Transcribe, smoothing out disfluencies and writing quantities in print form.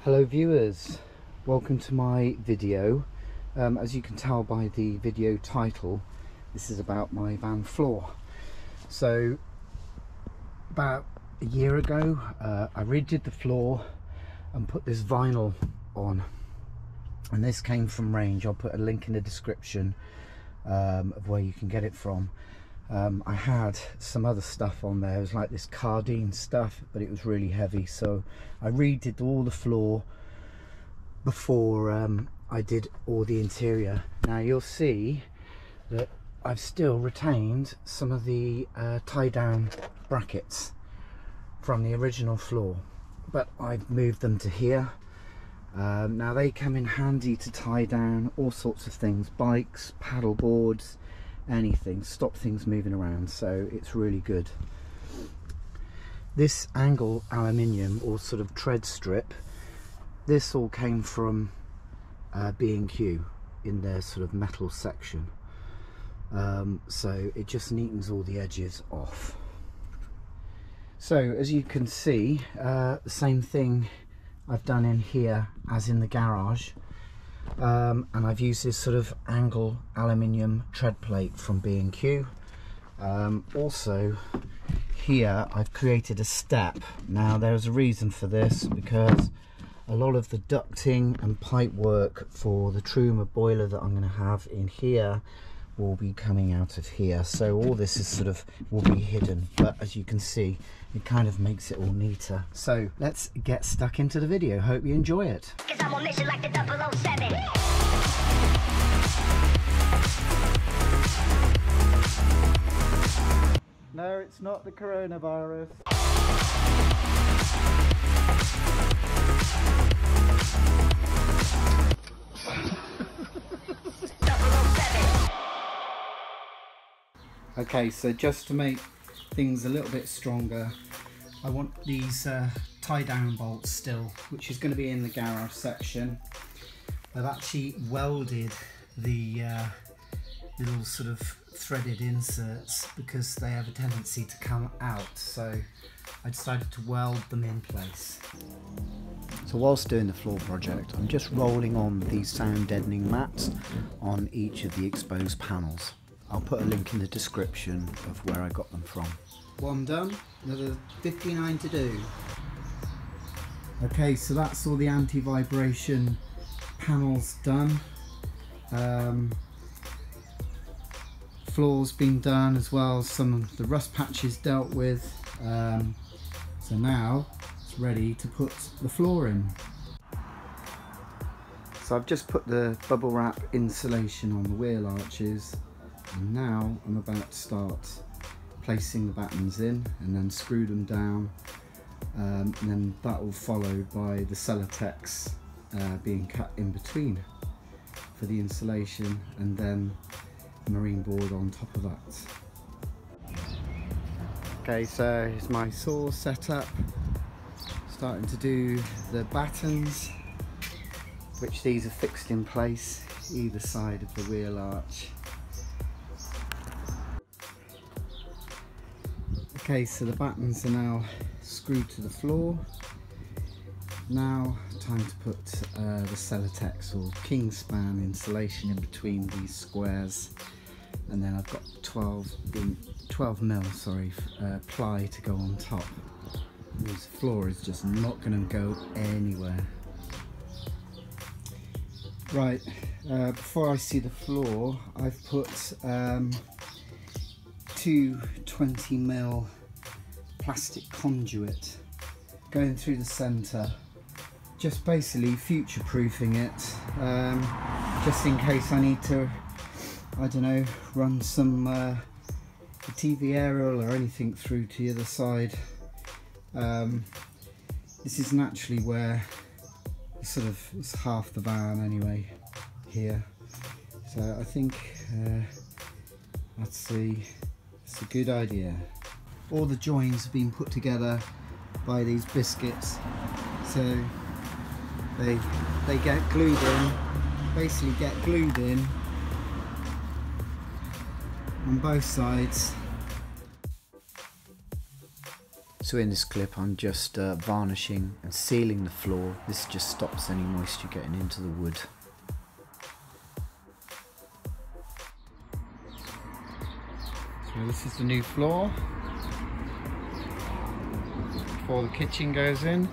Hello viewers, welcome to my video. As you can tell by the video title, this is about my van floor. So about a year ago I redid the floor and put this vinyl on, and this came from Range. I'll put a link in the description of where you can get it from. I had some other stuff on there. It was like this Cardine stuff, but it was really heavy, so I redid all the floor before I did all the interior. Now you'll see that I've still retained some of the tie down brackets from the original floor, but I've moved them to here. Now they come in handy to tie down all sorts of things, bikes, paddle boards, anything, stop things moving around, so it's really good. This angle aluminium, or sort of tread strip, this all came from B&Q in their sort of metal section, so it just neatens all the edges off. So as you can see, the same thing I've done in here as in the garage. And I've used this sort of angle aluminium tread plate from B&Q. Also here I've created a step. Now there's a reason for this, because a lot of the ducting and pipe work for the Truma boiler that I'm going to have in here will be coming out of here, so all this is sort of will be hidden, but as you can see it kind of makes it all neater. So let's get stuck into the video. Hope you enjoy it. I'm on mission like the 007. No, it's not the coronavirus. Okay, so just to make things a little bit stronger, I want these tie down bolts still, which is going to be in the garage section. I've actually welded the little sort of threaded inserts because they have a tendency to come out, so I decided to weld them in place. So whilst doing the floor project, I'm just rolling on these sound deadening mats on each of the exposed panels. I'll put a link in the description of where I got them from. One done, another 59 to do. Okay, so that's all the anti-vibration panels done. Floor's been done as well, some of the rust patches dealt with. So now it's ready to put the floor in. So I've just put the bubble wrap insulation on the wheel arches, and now I'm about to start placing the battens in and then screw them down, and then that will follow by the Celotex being cut in between for the insulation, and then marine board on top of that. Okay, so here's my saw set up, starting to do the battens, which these are fixed in place either side of the wheel arch. Okay, so the battens are now screwed to the floor. Now time to put the Celotex or Kingspan insulation in between these squares, and then I've got 12 mil ply to go on top. This floor is just not going to go anywhere. Right, before I see the floor, I've put two 20 mil plastic conduit going through the centre, just basically future proofing it, just in case I need to, I don't know, run some TV aerial or anything through to the other side. This is naturally where sort of it's half the van anyway here, so I think it's a good idea. All the joins have been put together by these biscuits, so they get glued in, basically get glued in on both sides. So in this clip I'm just varnishing and sealing the floor. This just stops any moisture getting into the wood. So this is the new floor before the kitchen goes in.